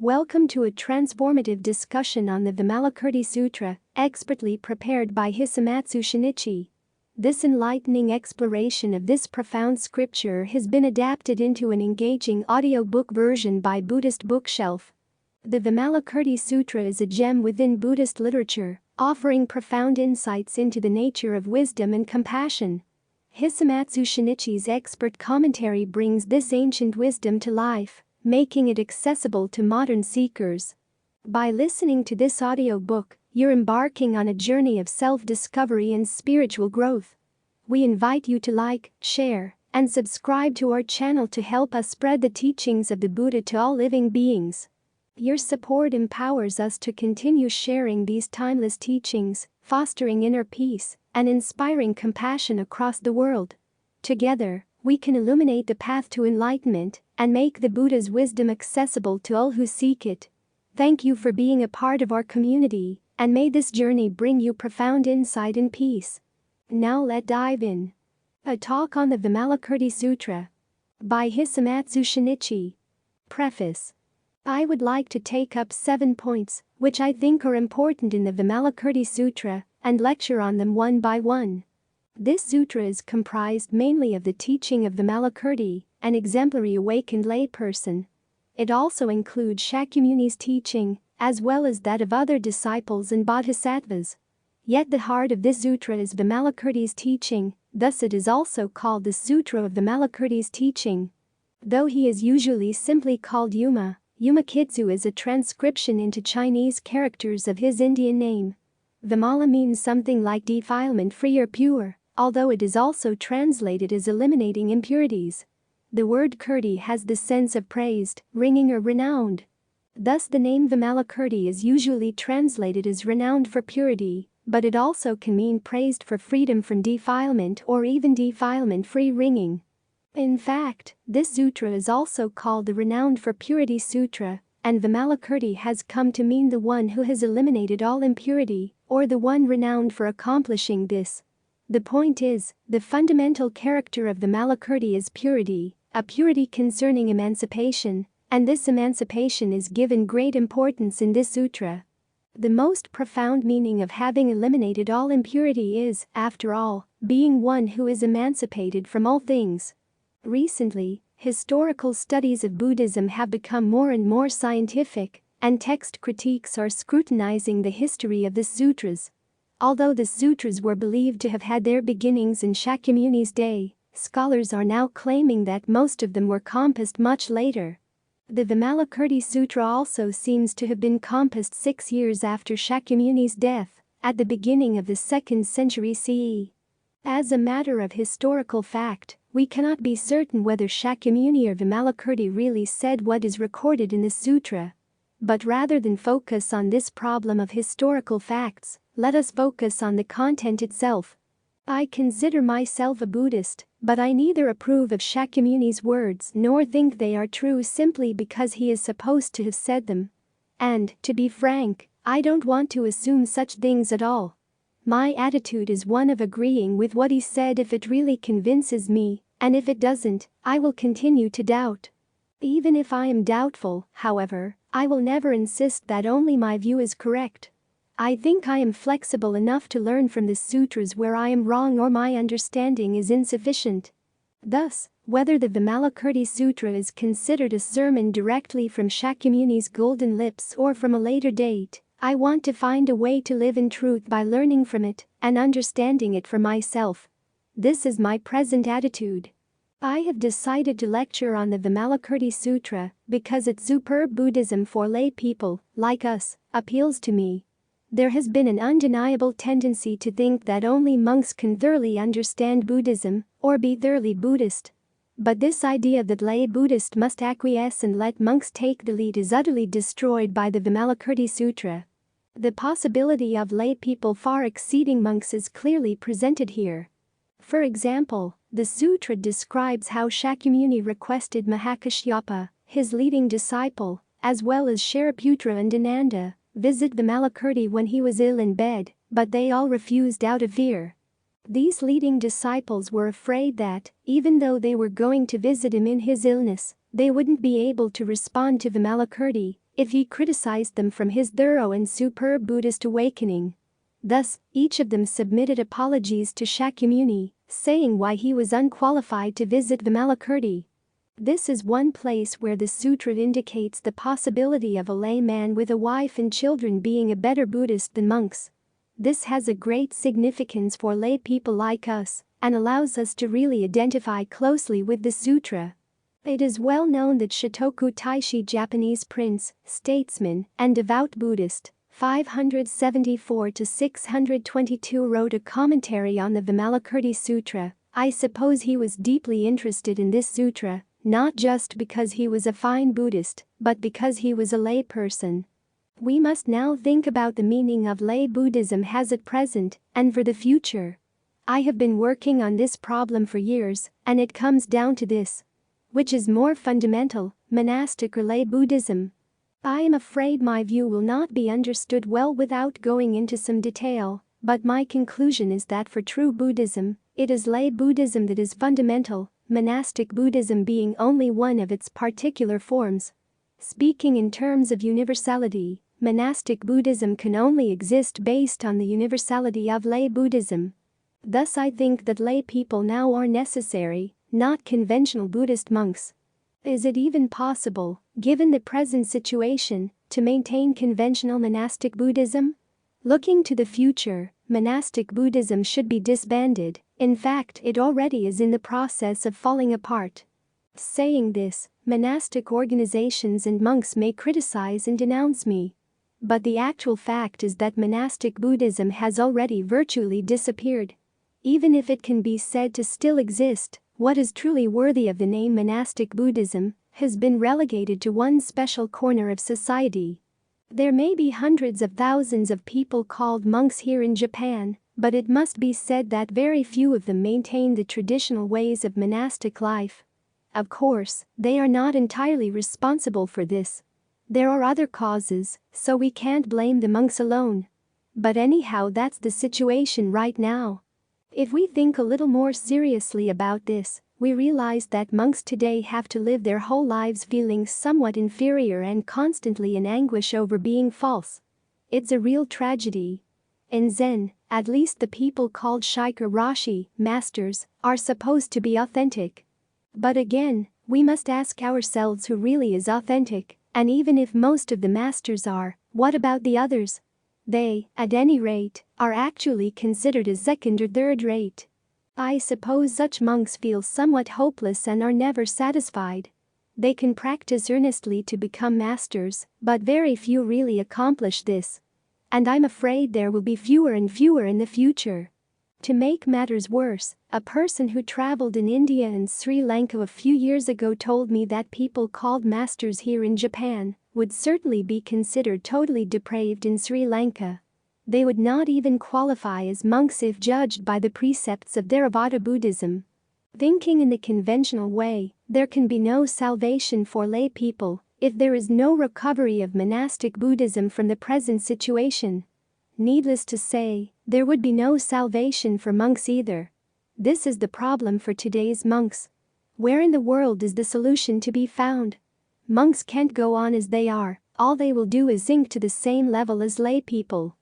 Welcome to a transformative discussion on the Vimalakirti Sutra, expertly prepared by Hisamatsu Shinichi. This enlightening exploration of this profound scripture has been adapted into an engaging audiobook version by Buddhist Bookshelf. The Vimalakirti Sutra is a gem within Buddhist literature, offering profound insights into the nature of wisdom and compassion. Hisamatsu Shinichi's expert commentary brings this ancient wisdom to life, making it accessible to modern seekers. By listening to this audiobook, you're embarking on a journey of self-discovery and spiritual growth. We invite you to like, share, and subscribe to our channel to help us spread the teachings of the Buddha to all living beings. Your support empowers us to continue sharing these timeless teachings, fostering inner peace, and inspiring compassion across the world. Together, we can illuminate the path to enlightenment and make the Buddha's wisdom accessible to all who seek it. Thank you for being a part of our community, and may this journey bring you profound insight and peace. Now let's dive in. A talk on the Vimalakirti Sutra by Hisamatsu Shinichi. Preface. I would like to take up 7 points, which I think are important in the Vimalakirti Sutra, and lecture on them one by one. This sutra is comprised mainly of the teaching of Vimalakirti, an exemplary awakened layperson. It also includes Shakyamuni's teaching, as well as that of other disciples and bodhisattvas. Yet the heart of this sutra is Vimalakirti's teaching, thus it is also called the Sutra of Vimalakirti's teaching. Though he is usually simply called Yuma, Yumakitsu is a transcription into Chinese characters of his Indian name. Vimala means something like defilement-free or pure, although it is also translated as eliminating impurities. The word kirti has the sense of praised, ringing or renowned. Thus the name Vimalakirti is usually translated as renowned for purity, but it also can mean praised for freedom from defilement or even defilement-free ringing. In fact, this sutra is also called the Renowned for Purity Sutra, and Vimalakirti has come to mean the one who has eliminated all impurity, or the one renowned for accomplishing this. The point is, the fundamental character of Vimalakirti is purity, a purity concerning emancipation, and this emancipation is given great importance in this sutra. The most profound meaning of having eliminated all impurity is, after all, being one who is emancipated from all things. Recently, historical studies of Buddhism have become more and more scientific, and text critiques are scrutinizing the history of the sutras. Although the sutras were believed to have had their beginnings in Shakyamuni's day, scholars are now claiming that most of them were composed much later. The Vimalakirti Sutra also seems to have been composed 6 years after Shakyamuni's death, at the beginning of the 2nd century CE. As a matter of historical fact, we cannot be certain whether Shakyamuni or Vimalakirti really said what is recorded in the sutra. But rather than focus on this problem of historical facts, let us focus on the content itself. I consider myself a Buddhist, but I neither approve of Shakyamuni's words nor think they are true simply because he is supposed to have said them. And, to be frank, I don't want to assume such things at all. My attitude is one of agreeing with what he said if it really convinces me, and if it doesn't, I will continue to doubt. Even if I am doubtful, however, I will never insist that only my view is correct. I think I am flexible enough to learn from the sutras where I am wrong or my understanding is insufficient. Thus, whether the Vimalakirti Sutra is considered a sermon directly from Shakyamuni's golden lips or from a later date, I want to find a way to live in truth by learning from it and understanding it for myself. This is my present attitude. I have decided to lecture on the Vimalakirti Sutra because its superb Buddhism for lay people, like us, appeals to me. There has been an undeniable tendency to think that only monks can thoroughly understand Buddhism or be thoroughly Buddhist. But this idea that lay Buddhists must acquiesce and let monks take the lead is utterly destroyed by the Vimalakirti Sutra. The possibility of lay people far exceeding monks is clearly presented here. For example, the sutra describes how Shakyamuni requested Mahakashyapa, his leading disciple, as well as Shariputra and Ananda, visit Vimalakirti when he was ill in bed, but they all refused out of fear. These leading disciples were afraid that, even though they were going to visit him in his illness, they wouldn't be able to respond to Vimalakirti, if he criticized them from his thorough and superb Buddhist awakening. Thus, each of them submitted apologies to Shakyamuni, saying why he was unqualified to visit Vimalakirti. This is one place where the sutra indicates the possibility of a layman with a wife and children being a better Buddhist than monks. This has a great significance for lay people like us and allows us to really identify closely with the sutra. It is well known that Shotoku Taishi, Japanese prince, statesman, and devout Buddhist, 574–622, wrote a commentary on the Vimalakirti Sutra. I suppose he was deeply interested in this sutra, not just because he was a fine Buddhist, but because he was a lay person. We must now think about the meaning of lay Buddhism as at present and for the future. I have been working on this problem for years, and it comes down to this. Which is more fundamental, monastic or lay Buddhism? I am afraid my view will not be understood well without going into some detail, but my conclusion is that for true Buddhism, it is lay Buddhism that is fundamental, monastic Buddhism being only one of its particular forms. Speaking in terms of universality, monastic Buddhism can only exist based on the universality of lay Buddhism. Thus I think that lay people now are necessary, not conventional Buddhist monks. Is it even possible, given the present situation, to maintain conventional monastic Buddhism? Looking to the future, monastic Buddhism should be disbanded. In fact, it already is in the process of falling apart. Saying this, monastic organizations and monks may criticize and denounce me. But the actual fact is that monastic Buddhism has already virtually disappeared. Even if it can be said to still exist, what is truly worthy of the name monastic Buddhism has been relegated to one special corner of society. There may be hundreds of thousands of people called monks here in Japan, but it must be said that very few of them maintain the traditional ways of monastic life. Of course, they are not entirely responsible for this. There are other causes, so we can't blame the monks alone. But anyhow, that's the situation right now. If we think a little more seriously about this, we realize that monks today have to live their whole lives feeling somewhat inferior and constantly in anguish over being false. It's a real tragedy. In Zen, at least the people called Shiker Rashi, masters, are supposed to be authentic. But again, we must ask ourselves who really is authentic, and even if most of the masters are, what about the others? They, at any rate, are actually considered as second or third rate. I suppose such monks feel somewhat hopeless and are never satisfied. They can practice earnestly to become masters, but very few really accomplish this. And I'm afraid there will be fewer and fewer in the future. To make matters worse, a person who traveled in India and Sri Lanka a few years ago told me that people called masters here in Japan would certainly be considered totally depraved in Sri Lanka. They would not even qualify as monks if judged by the precepts of Theravada Buddhism. Thinking in the conventional way, there can be no salvation for lay people if there is no recovery of monastic Buddhism from the present situation. Needless to say, there would be no salvation for monks either. This is the problem for today's monks. Where in the world is the solution to be found? Monks can't go on as they are, all they will do is sink to the same level as lay people.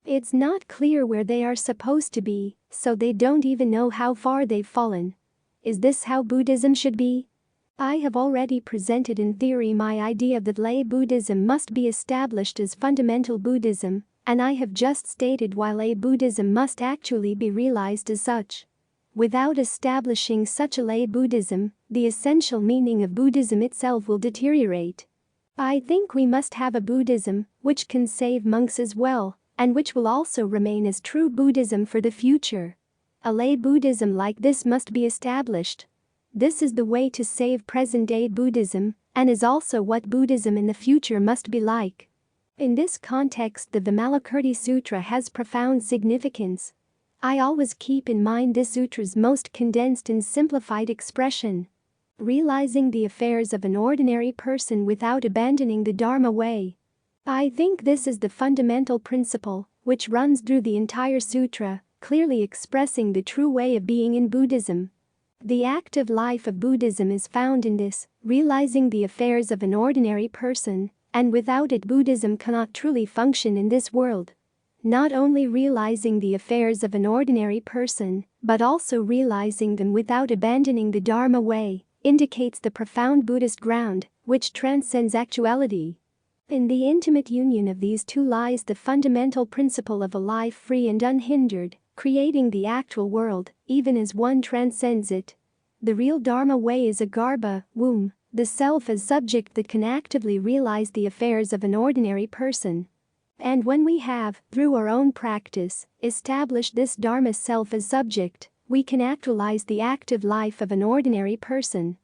It's not clear where they are supposed to be, so they don't even know how far they've fallen. Is this how Buddhism should be? I have already presented in theory my idea that lay Buddhism must be established as fundamental Buddhism, and I have just stated why lay Buddhism must actually be realized as such. Without establishing such a lay Buddhism, the essential meaning of Buddhism itself will deteriorate. I think we must have a Buddhism which can save monks as well, and which will also remain as true Buddhism for the future. A lay Buddhism like this must be established. This is the way to save present-day Buddhism, and is also what Buddhism in the future must be like. In this context, the Vimalakirti Sutra has profound significance. I always keep in mind this sutra's most condensed and simplified expression. Realizing the affairs of an ordinary person without abandoning the Dharma way. I think this is the fundamental principle which runs through the entire sutra, clearly expressing the true way of being in Buddhism. The active life of Buddhism is found in this, realizing the affairs of an ordinary person, And without it, Buddhism cannot truly function in this world. Not only realizing the affairs of an ordinary person, but also realizing them without abandoning the Dharma way, indicates the profound Buddhist ground, which transcends actuality. In the intimate union of these two lies the fundamental principle of a life free and unhindered, creating the actual world, even as one transcends it. The real Dharma way is a garbha, womb, the self as subject that can actively realize the affairs of an ordinary person. And when we have, through our own practice, established this Dharma self as subject, we can actualize the active life of an ordinary person.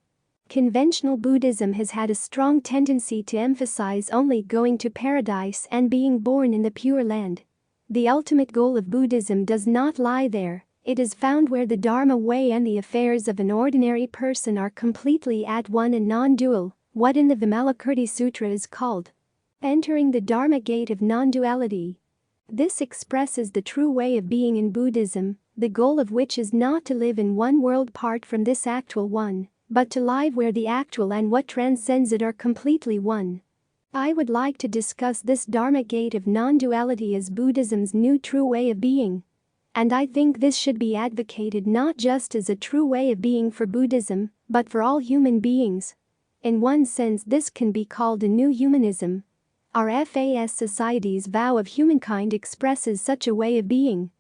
Conventional Buddhism has had a strong tendency to emphasize only going to paradise and being born in the Pure Land. The ultimate goal of Buddhism does not lie there, it is found where the Dharma way and the affairs of an ordinary person are completely at one and non-dual, what in the Vimalakirti Sutra is called entering the Dharma gate of non-duality. This expresses the true way of being in Buddhism, the goal of which is not to live in one world apart from this actual one, but to live where the actual and what transcends it are completely one. I would like to discuss this Dharma gate of non-duality as Buddhism's new true way of being. And I think this should be advocated not just as a true way of being for Buddhism, but for all human beings. In one sense, this can be called a new humanism. Our FAS Society's vow of humankind expresses such a way of being.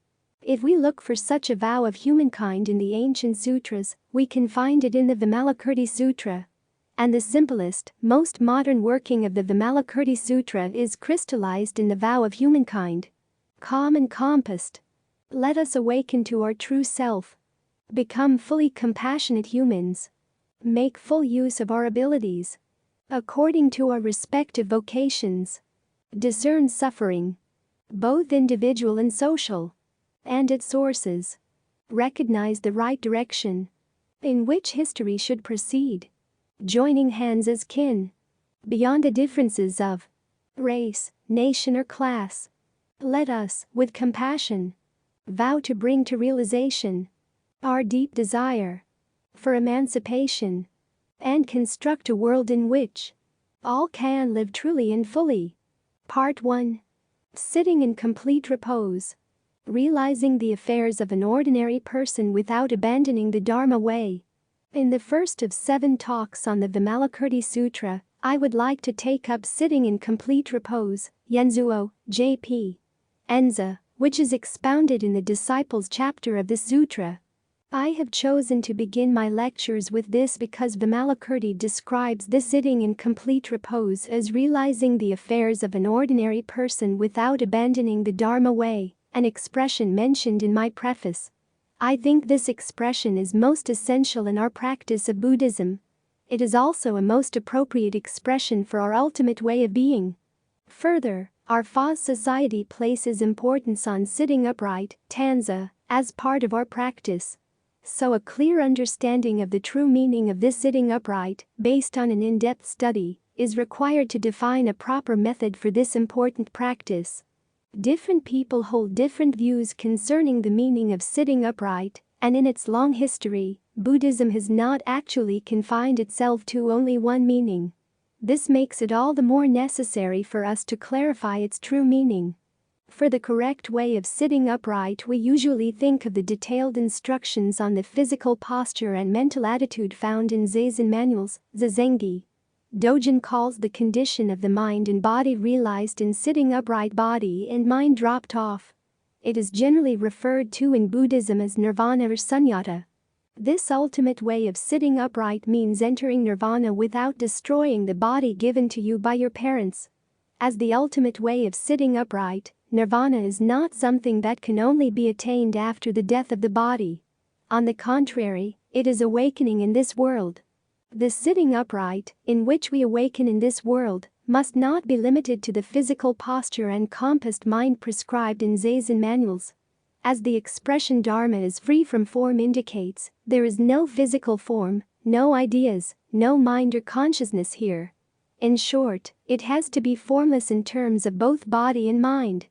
If we look for such a vow of humankind in the ancient sutras, we can find it in the Vimalakirti Sutra. And the simplest, most modern working of the Vimalakirti Sutra is crystallized in the vow of humankind. Calm and compassed. Let us awaken to our true self. Become fully compassionate humans. Make full use of our abilities. According to our respective vocations. Discern suffering. Both individual and social. And its sources. Recognize the right direction in which history should proceed. Joining hands as kin. Beyond the differences of race, nation or class. Let us, with compassion, vow to bring to realization our deep desire for emancipation and construct a world in which all can live truly and fully. Part 1. Sitting in complete repose. Realizing the affairs of an ordinary person without abandoning the Dharma way. In the first of 7 talks on the Vimalakirti Sutra, I would like to take up sitting in complete repose, Yenzuo, J.P. Enza, which is expounded in the Disciples chapter of this sutra. I have chosen to begin my lectures with this because Vimalakirti describes this sitting in complete repose as realizing the affairs of an ordinary person without abandoning the Dharma way, an expression mentioned in my preface. I think this expression is most essential in our practice of Buddhism. It is also a most appropriate expression for our ultimate way of being. Further, our FAS Society places importance on sitting upright, tanza, as part of our practice. So a clear understanding of the true meaning of this sitting upright, based on an in-depth study, is required to define a proper method for this important practice. Different people hold different views concerning the meaning of sitting upright, and in its long history, Buddhism has not actually confined itself to only one meaning. This makes it all the more necessary for us to clarify its true meaning. For the correct way of sitting upright, we usually think of the detailed instructions on the physical posture and mental attitude found in Zazen manuals, Zazengi. Dogen calls the condition of the mind and body realized in sitting upright, body and mind dropped off. It is generally referred to in Buddhism as nirvana or sunyata. This ultimate way of sitting upright means entering nirvana without destroying the body given to you by your parents. As the ultimate way of sitting upright, nirvana is not something that can only be attained after the death of the body. On the contrary, it is awakening in this world. The sitting upright, in which we awaken in this world, must not be limited to the physical posture and compassed mind prescribed in Zazen manuals. As the expression Dharma is free from form indicates, there is no physical form, no ideas, no mind or consciousness here. In short, it has to be formless in terms of both body and mind.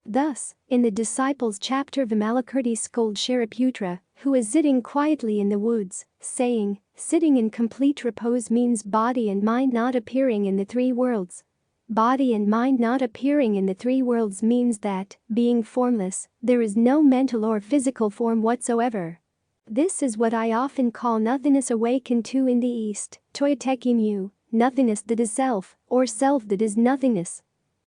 Thus, in the Disciples chapter, Vimalakirti scolded Shariputra, who is sitting quietly in the woods, saying, sitting in complete repose means body and mind not appearing in the 3 worlds. Body and mind not appearing in the three worlds means that, being formless, there is no mental or physical form whatsoever. This is what I often call nothingness awakened to in the East, Toyoteki mu, nothingness that is self, or self that is nothingness.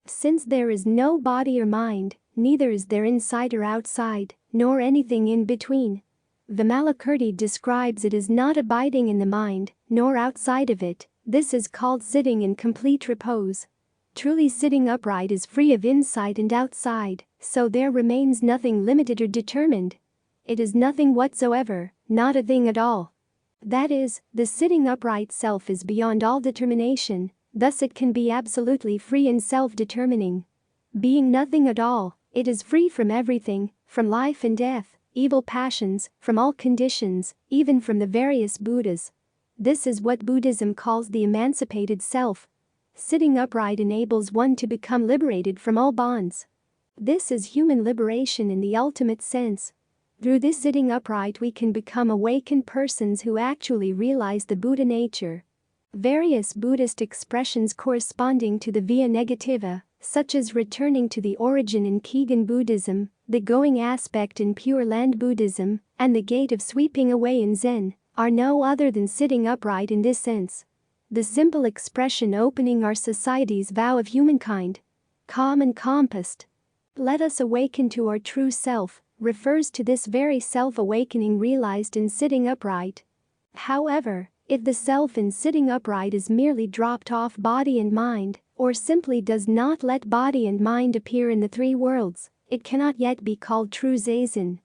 Since there is no body or mind, neither is there inside or outside, nor anything in between. Vimalakirti describes it as not abiding in the mind, nor outside of it. This is called sitting in complete repose. Truly sitting upright is free of inside and outside, so there remains nothing limited or determined. It is nothing whatsoever, not a thing at all. That is, the sitting upright self is beyond all determination, thus it can be absolutely free and self-determining. Being nothing at all, it is free from everything, from life and death, evil passions, from all conditions, even from the various Buddhas. This is what Buddhism calls the emancipated self. Sitting upright enables one to become liberated from all bonds. This is human liberation in the ultimate sense. Through this sitting upright we can become awakened persons who actually realize the Buddha nature. Various Buddhist expressions corresponding to the via negativa, such as returning to the origin in Kegon Buddhism, the going aspect in Pure Land Buddhism, and the gate of sweeping away in Zen, are no other than sitting upright in this sense. The simple expression opening our society's vow of humankind, calm and compassed, let us awaken to our true self, refers to this very self-awakening realized in sitting upright. However, if the self in sitting upright is merely dropped off body and mind, or simply does not let body and mind appear in the three worlds, it cannot yet be called true zazen.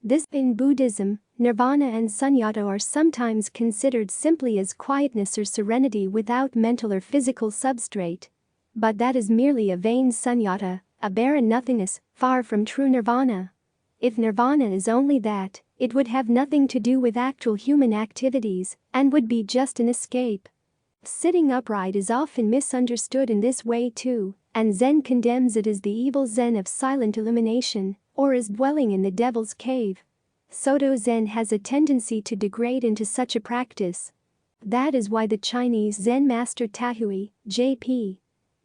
This, in Buddhism, nirvana and sunyata are sometimes considered simply as quietness or serenity without mental or physical substrate. But that is merely a vain sunyata, a barren nothingness, far from true nirvana. If nirvana is only that, it would have nothing to do with actual human activities, and would be just an escape. Sitting upright is often misunderstood in this way too, and Zen condemns it as the evil Zen of silent illumination, or as dwelling in the devil's cave. Soto Zen has a tendency to degrade into such a practice. That is why the Chinese Zen master Tahui, J.P.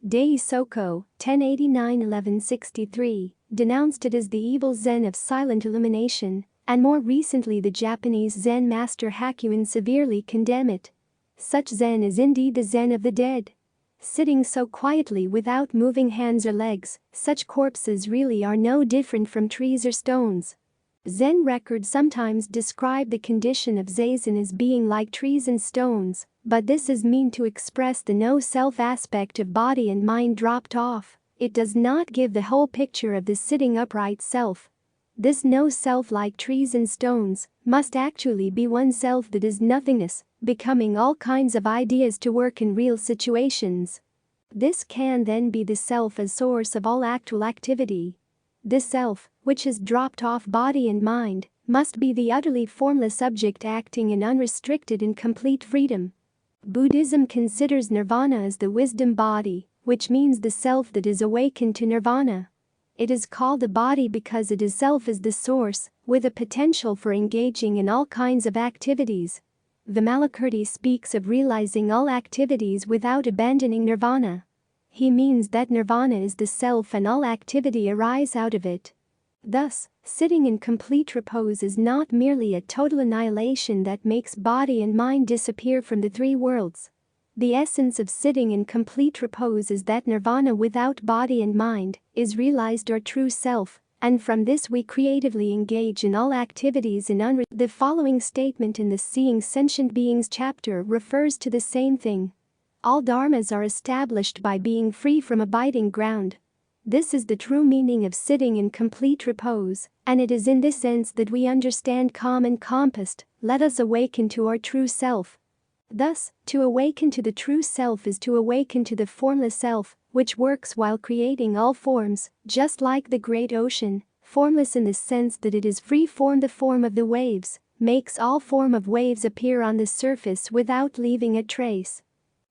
Dei Soko, 1089–1163, denounced it as the evil Zen of silent illumination, and more recently the Japanese Zen master Hakuin severely condemned it. Such Zen is indeed the Zen of the dead. Sitting so quietly without moving hands or legs, such corpses really are no different from trees or stones. Zen records sometimes describe the condition of zazen as being like trees and stones, but this is meant to express the no-self aspect of body and mind dropped off. It does not give the whole picture of the sitting upright self. This no-self like trees and stones must actually be oneself that is nothingness, becoming all kinds of ideas to work in real situations. This can then be the self as source of all actual activity. This self, which has dropped off body and mind, must be the utterly formless subject acting in unrestricted and complete freedom. Buddhism considers nirvana as the wisdom body, which means the self that is awakened to nirvana. It is called a body because it is self as the source, with a potential for engaging in all kinds of activities. Vimalakirti speaks of realizing all activities without abandoning nirvana. He means that nirvana is the self and all activity arise out of it. Thus, sitting in complete repose is not merely a total annihilation that makes body and mind disappear from the three worlds. The essence of sitting in complete repose is that nirvana without body and mind is realized our true self, and from this we creatively engage in all activities in The following statement in the Seeing Sentient Beings chapter refers to the same thing. All dharmas are established by being free from abiding ground. This is the true meaning of sitting in complete repose, and it is in this sense that we understand calm and compassed, let us awaken to our true self. Thus, to awaken to the true self is to awaken to the formless self, which works while creating all forms, just like the great ocean, formless in the sense that it is free from the form of the waves, makes all form of waves appear on the surface without leaving a trace.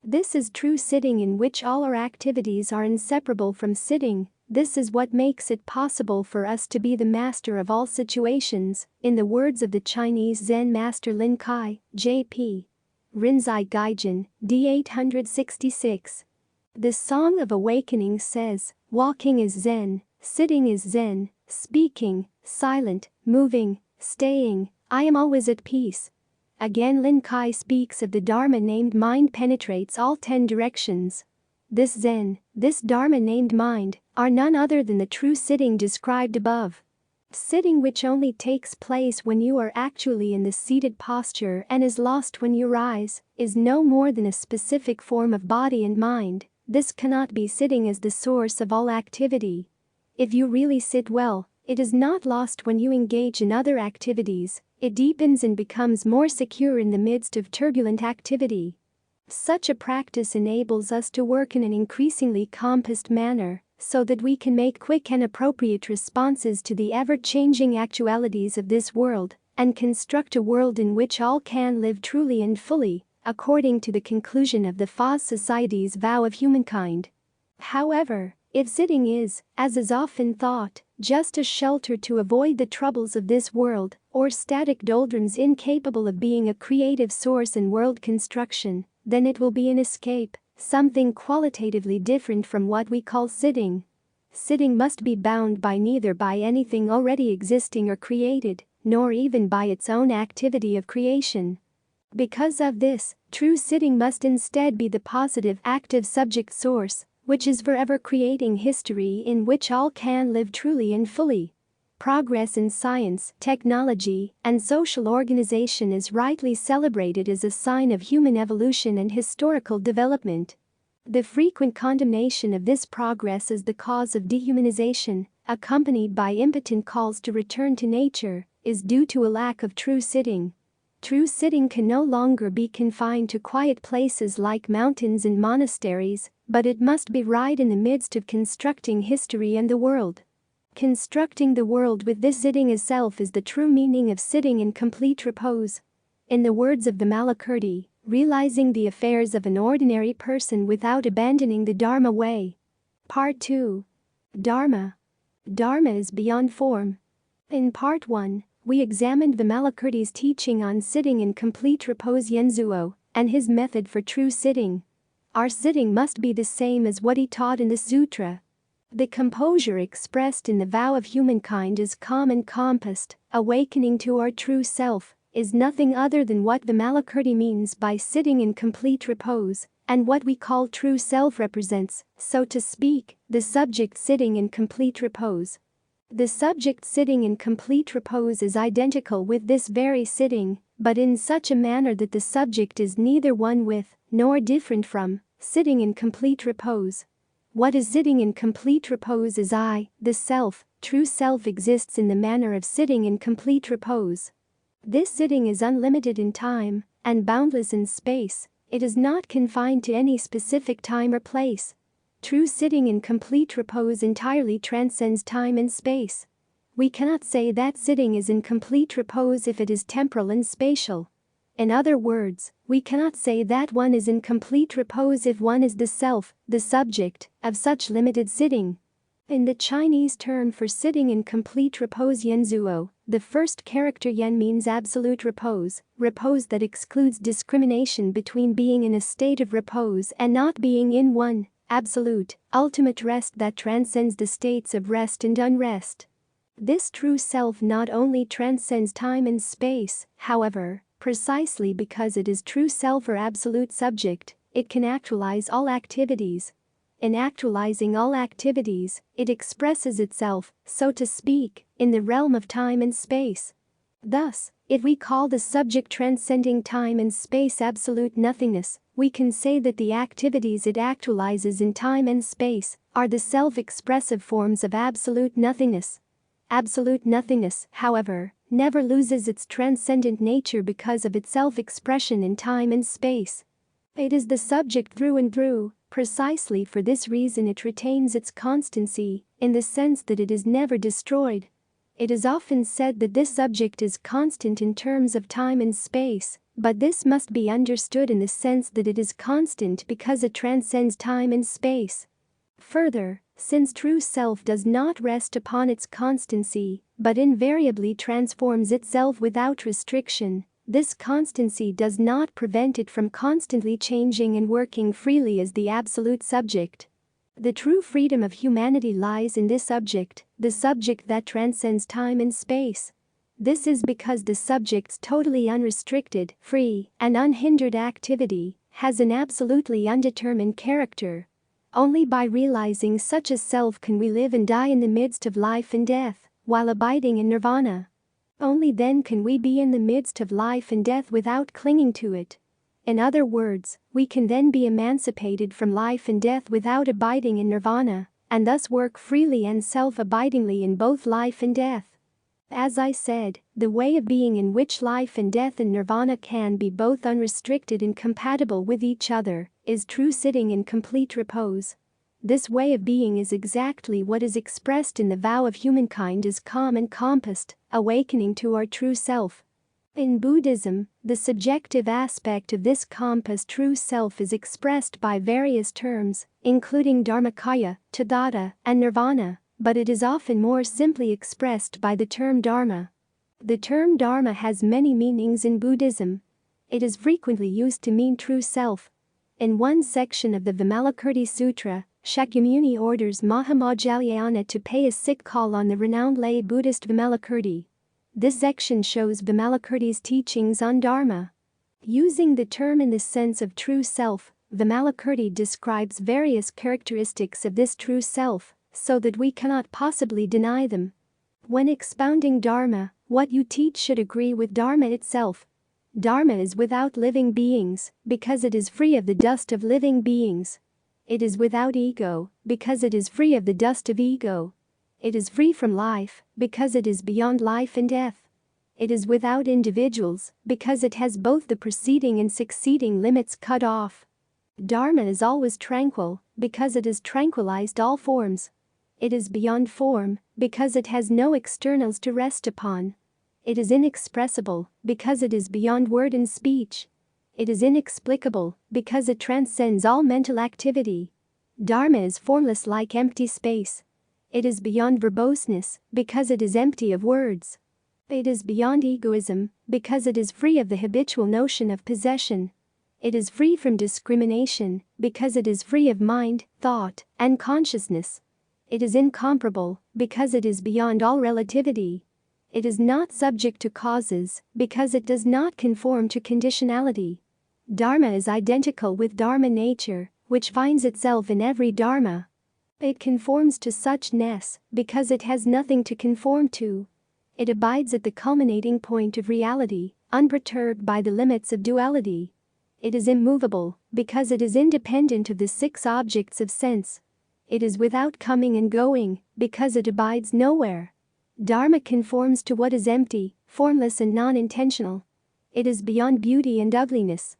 This is true sitting in which all our activities are inseparable from sitting. This is what makes it possible for us to be the master of all situations, in the words of the Chinese Zen master Lin Kai, J.P. Rinzai Gaijin, D. 866. The Song of Awakening says, walking is Zen, sitting is Zen, speaking, silent, moving, staying, I am always at peace. Again Lin Kai speaks of the Dharma named mind penetrates all 10 directions. This Zen, this Dharma named mind, are none other than the true sitting described above. Sitting which only takes place when you are actually in the seated posture and is lost when you rise, is no more than a specific form of body and mind. This cannot be sitting as the source of all activity. If you really sit well, it is not lost when you engage in other activities, it deepens and becomes more secure in the midst of turbulent activity. Such a practice enables us to work in an increasingly compassed manner, so that we can make quick and appropriate responses to the ever-changing actualities of this world, and construct a world in which all can live truly and fully, according to the conclusion of the Fa Society's vow of humankind. However, if sitting is, as is often thought, just a shelter to avoid the troubles of this world, or static doldrums incapable of being a creative source in world construction, then it will be an escape, something qualitatively different from what we call sitting. Sitting must be bound by neither by anything already existing or created, nor even by its own activity of creation. Because of this, true sitting must instead be the positive active subject source, which is forever creating history in which all can live truly and fully. Progress in science, technology, and social organization is rightly celebrated as a sign of human evolution and historical development. The frequent condemnation of this progress as the cause of dehumanization, accompanied by impotent calls to return to nature, is due to a lack of true sitting. True sitting can no longer be confined to quiet places like mountains and monasteries, but it must be right in the midst of constructing history and the world. Constructing the world with this sitting as self is the true meaning of sitting in complete repose. In the words of Vimalakirti, realizing the affairs of an ordinary person without abandoning the Dharma way. Part 2. Dharma. Dharma is beyond form. In Part 1, we examined Vimalakirti's teaching on sitting in complete repose Yenzuo, and his method for true sitting. Our sitting must be the same as what he taught in the sutra. The composure expressed in the vow of humankind is calm and compassed, awakening to our true self, is nothing other than what Vimalakirti means by sitting in complete repose, and what we call true self represents, so to speak, the subject sitting in complete repose. The subject sitting in complete repose is identical with this very sitting, but in such a manner that the subject is neither one with, nor different from, sitting in complete repose. What is sitting in complete repose is I, the self, true self exists in the manner of sitting in complete repose. This sitting is unlimited in time, and boundless in space, it is not confined to any specific time or place. True sitting in complete repose entirely transcends time and space. We cannot say that sitting is in complete repose if it is temporal and spatial. In other words, we cannot say that one is in complete repose if one is the self, the subject, of such limited sitting. In the Chinese term for sitting in complete repose Yenzuo, the first character yen means absolute repose, repose that excludes discrimination between being in a state of repose and not being in one, absolute, ultimate rest that transcends the states of rest and unrest. This true self not only transcends time and space, however, precisely because it is true self or absolute subject, it can actualize all activities. In actualizing all activities, it expresses itself, so to speak, in the realm of time and space. Thus, if we call the subject transcending time and space absolute nothingness, we can say that the activities it actualizes in time and space are the self-expressive forms of absolute nothingness. Absolute nothingness, however, never loses its transcendent nature because of its self-expression in time and space. It is the subject through and through. Precisely for this reason it retains its constancy, in the sense that it is never destroyed. It is often said that this subject is constant in terms of time and space, but this must be understood in the sense that it is constant because it transcends time and space. Further, since true self does not rest upon its constancy, but invariably transforms itself without restriction, This constancy does not prevent it from constantly changing and working freely as the absolute subject. The true freedom of humanity lies in this subject, the subject that transcends time and space. This is because the subject's totally unrestricted, free, and unhindered activity has an absolutely undetermined character. Only by realizing such a self can we live and die in the midst of life and death, while abiding in nirvana. Only then can we be in the midst of life and death without clinging to it. In other words, we can then be emancipated from life and death without abiding in nirvana, and thus work freely and self-abidingly in both life and death. As I said, the way of being in which life and death and nirvana can be both unrestricted and compatible with each other is true sitting in complete repose. This way of being is exactly what is expressed in the vow of humankind as calm and composed, awakening to our true self. In Buddhism, the subjective aspect of this composed true self is expressed by various terms, including dharmakaya, tathata, and nirvana, but it is often more simply expressed by the term dharma. The term dharma has many meanings in Buddhism. It is frequently used to mean true self. In one section of the Vimalakirti Sutra, Shakyamuni orders Mahamajjhalayana to pay a sick call on the renowned lay Buddhist Vimalakirti. This section shows Vimalakirti's teachings on Dharma. Using the term in the sense of true self, Vimalakirti describes various characteristics of this true self, so that we cannot possibly deny them. When expounding Dharma, what you teach should agree with Dharma itself. Dharma is without living beings, because it is free of the dust of living beings. It is without ego, because it is free of the dust of ego. It is free from life, because it is beyond life and death. It is without individuals, because it has both the preceding and succeeding limits cut off. Dharma is always tranquil, because it has tranquilized all forms. It is beyond form, because it has no externals to rest upon. It is inexpressible, because it is beyond word and speech. It is inexplicable, because it transcends all mental activity. Dharma is formless like empty space. It is beyond verboseness, because it is empty of words. It is beyond egoism, because it is free of the habitual notion of possession. It is free from discrimination, because it is free of mind, thought, and consciousness. It is incomparable, because it is beyond all relativity. It is not subject to causes, because it does not conform to conditionality. Dharma is identical with Dharma nature, which finds itself in every Dharma. It conforms to suchness, because it has nothing to conform to. It abides at the culminating point of reality, unperturbed by the limits of duality. It is immovable, because it is independent of the 6 objects of sense. It is without coming and going, because it abides nowhere. Dharma conforms to what is empty, formless and non-intentional. It is beyond beauty and ugliness.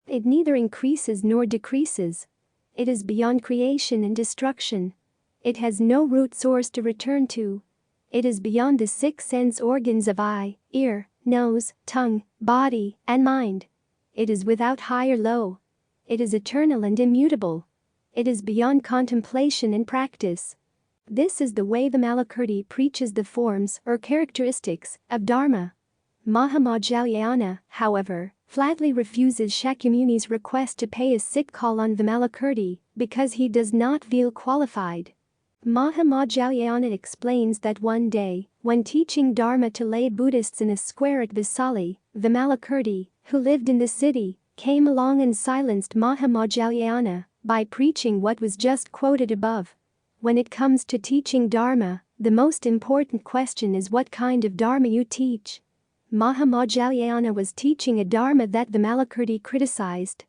It neither increases nor decreases. It is beyond creation and destruction. It has no root source to return to. It is beyond the 6 sense organs of eye, ear, nose, tongue, body, and mind. It is without high or low. It is eternal and immutable. It is beyond contemplation and practice. This is the way Vimalakirti preaches the forms or characteristics of Dharma. Mahamajjhalayana, however, flatly refuses Shakyamuni's request to pay a sick call on Vimalakirti because he does not feel qualified. Mahamajjhalayana explains that one day, when teaching Dharma to lay Buddhists in a square at Vaisali, Vimalakirti, who lived in the city, came along and silenced Mahamajjhalayana by preaching what was just quoted above. When it comes to teaching Dharma, the most important question is what kind of Dharma you teach. Mahamajjhalayana was teaching a Dharma that Vimalakirti criticized.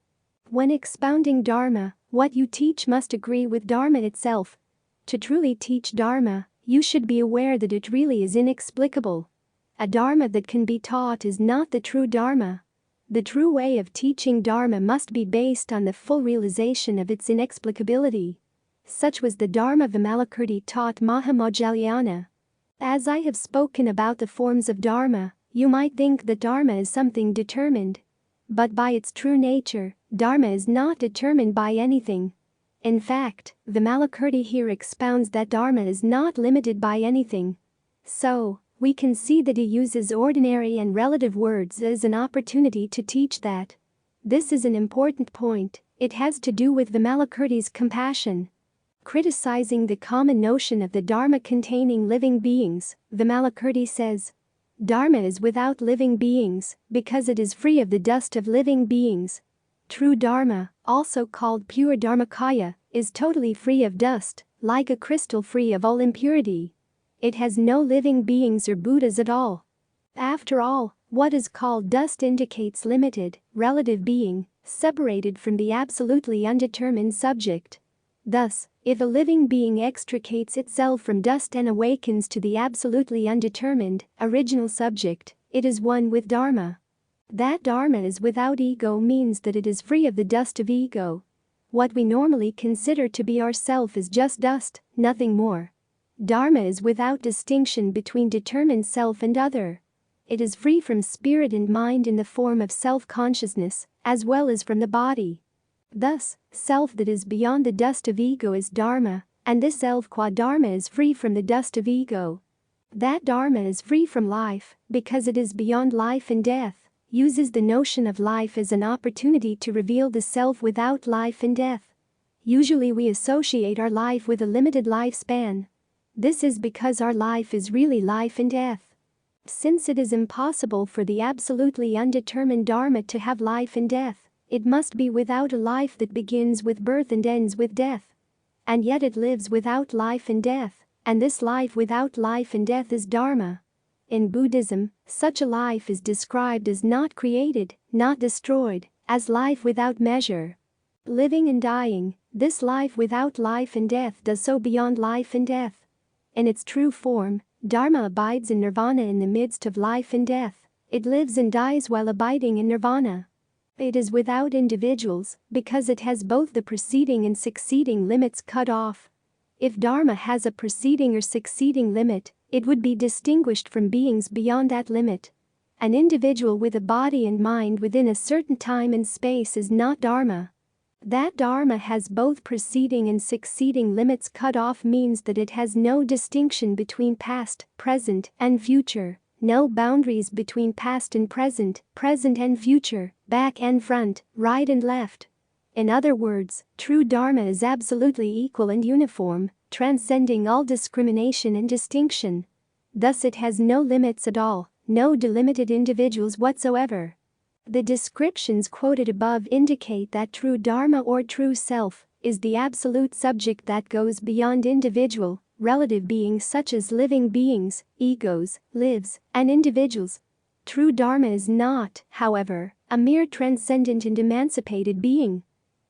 When expounding Dharma, what you teach must agree with Dharma itself. To truly teach Dharma, you should be aware that it really is inexplicable. A Dharma that can be taught is not the true Dharma. The true way of teaching Dharma must be based on the full realization of its inexplicability. Such was the Dharma Vimalakirti taught Mahamajjhalayana. As I have spoken about the forms of Dharma, you might think that Dharma is something determined. But by its true nature, Dharma is not determined by anything. In fact, Vimalakirti here expounds that Dharma is not limited by anything. So, We can see that he uses ordinary and relative words as an opportunity to teach that. This is an important point. It has to do with Vimalakirti's compassion. Criticizing the common notion of the Dharma containing living beings, Vimalakirti says, Dharma is without living beings because it is free of the dust of living beings. True Dharma, also called pure Dharmakaya, is totally free of dust, like a crystal free of all impurity. It has no living beings or Buddhas at all. After all, what is called dust indicates limited, relative being, separated from the absolutely undetermined subject. Thus, if a living being extricates itself from dust and awakens to the absolutely undetermined, original subject, it is one with Dharma. That Dharma is without ego means that it is free of the dust of ego. What we normally consider to be ourself is just dust, nothing more. Dharma is without distinction between determined self and other. It is free from spirit and mind in the form of self-consciousness, as well as from the body. Thus, self that is beyond the dust of ego is Dharma, and this self qua Dharma is free from the dust of ego. That Dharma is free from life, because it is beyond life and death, uses the notion of life as an opportunity to reveal the self without life and death. Usually we associate our life with a limited lifespan. This is because our life is really life and death. Since it is impossible for the absolutely undetermined Dharma to have life and death, it must be without a life that begins with birth and ends with death. And yet it lives without life and death, and this life without life and death is Dharma. In Buddhism, such a life is described as not created, not destroyed, as life without measure. Living and dying, this life without life and death does so beyond life and death. In its true form, Dharma abides in nirvana in the midst of life and death. It lives and dies while abiding in nirvana. It is without individuals, because it has both the preceding and succeeding limits cut off. If Dharma has a preceding or succeeding limit, it would be distinguished from beings beyond that limit. An individual with a body and mind within a certain time and space is not Dharma. That Dharma has both preceding and succeeding limits cut off means that it has no distinction between past, present, and future, no boundaries between past and present and future, back and front, right and left. In other words, true Dharma is absolutely equal and uniform, transcending all discrimination and distinction. Thus it has no limits at all, no delimited individuals whatsoever. The descriptions quoted above indicate that true Dharma or true self is the absolute subject that goes beyond individual, relative beings such as living beings, egos, lives, and individuals. True Dharma is not, however, a mere transcendent and emancipated being.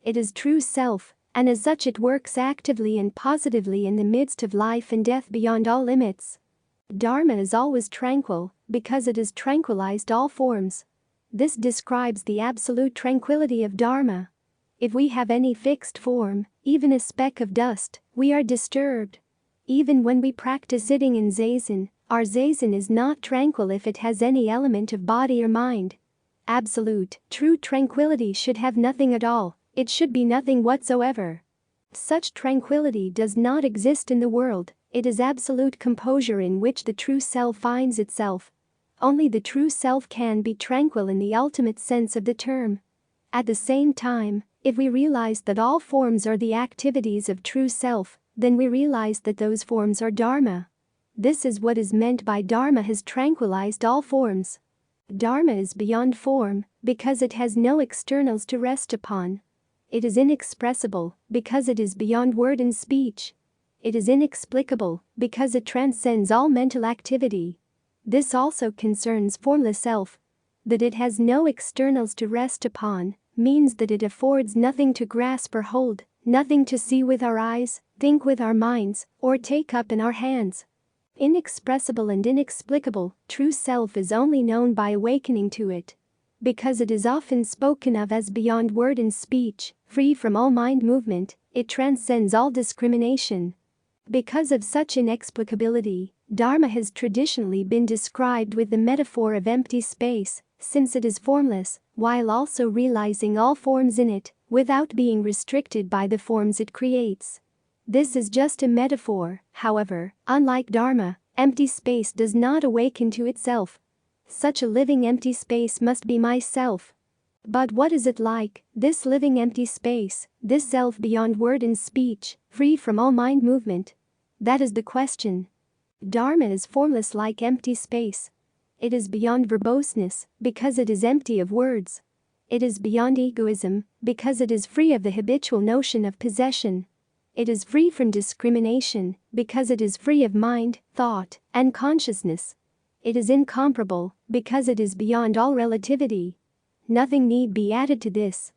It is true self, and as such it works actively and positively in the midst of life and death beyond all limits. Dharma is always tranquil, because it has tranquilized all forms. This describes the absolute tranquility of Dharma. If we have any fixed form, even a speck of dust, we are disturbed. Even when we practice sitting in zazen, our zazen is not tranquil if it has any element of body or mind. Absolute, true tranquility should have nothing at all, it should be nothing whatsoever. Such tranquility does not exist in the world, it is absolute composure in which the true self finds itself. Only the true self can be tranquil in the ultimate sense of the term. At the same time, if we realize that all forms are the activities of true self, then we realize that those forms are Dharma. This is what is meant by Dharma has tranquilized all forms. Dharma is beyond form, because it has no externals to rest upon. It is inexpressible, because it is beyond word and speech. It is inexplicable, because it transcends all mental activity. This also concerns formless self. That it has no externals to rest upon means that it affords nothing to grasp or hold, nothing to see with our eyes, think with our minds, or take up in our hands. Inexpressible and inexplicable, true self is only known by awakening to it. Because it is often spoken of as beyond word and speech, free from all mind movement, it transcends all discrimination. Because of such inexplicability, Dharma has traditionally been described with the metaphor of empty space, since it is formless, while also realizing all forms in it, without being restricted by the forms it creates. This is just a metaphor, however, unlike Dharma, Empty space does not awaken to itself. Such a living empty space must be myself. But what is it like, this living empty space, this self beyond word and speech, free from all mind movement? That is the question. Dharma is formless like empty space. It is beyond verboseness, because it is empty of words. It is beyond egoism, because it is free of the habitual notion of possession. It is free from discrimination, because it is free of mind, thought, and consciousness. It is incomparable, because it is beyond all relativity. Nothing need be added to this.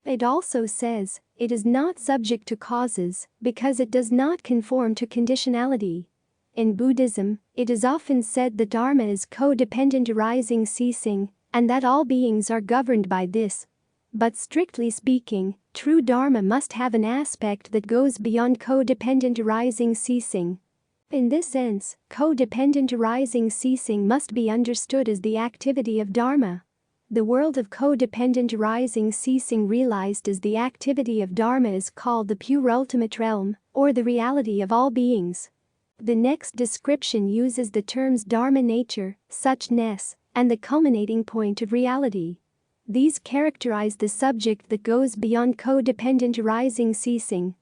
It also says, it is not subject to causes, because it does not conform to conditionality. In Buddhism, it is often said that Dharma is codependent arising ceasing, and that all beings are governed by this. But strictly speaking, true Dharma must have an aspect that goes beyond codependent arising ceasing. In this sense, codependent arising ceasing must be understood as the activity of Dharma. The world of codependent arising ceasing realized as the activity of Dharma is called the pure ultimate realm, or the reality of all beings. The next description uses the terms Dharma nature, suchness, and the culminating point of reality. These characterize the subject that goes beyond codependent arising ceasing.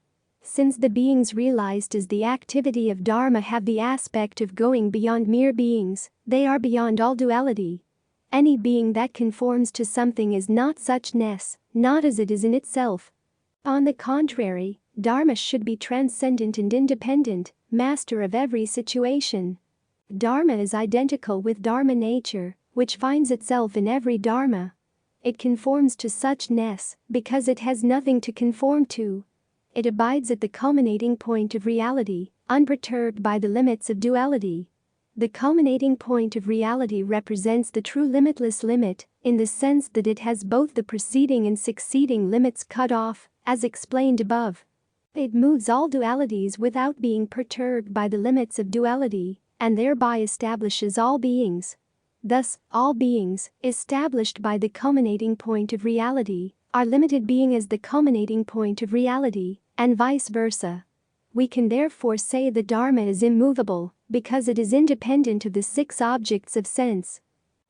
Since the beings realized as the activity of Dharma have the aspect of going beyond mere beings, they are beyond all duality. Any being that conforms to something is not suchness, not as it is in itself. On the contrary, Dharma should be transcendent and independent, master of every situation. Dharma is identical with Dharma nature, which finds itself in every Dharma. It conforms to suchness because it has nothing to conform to. It abides at the culminating point of reality, unperturbed by the limits of duality. The culminating point of reality represents the true limitless limit, in the sense that it has both the preceding and succeeding limits cut off, as explained above. It moves all dualities without being perturbed by the limits of duality, and thereby establishes all beings. Thus, all beings, established by the culminating point of reality, are limited being as the culminating point of reality, and vice versa. We can therefore say that Dharma is immovable, because it is independent of the six objects of sense.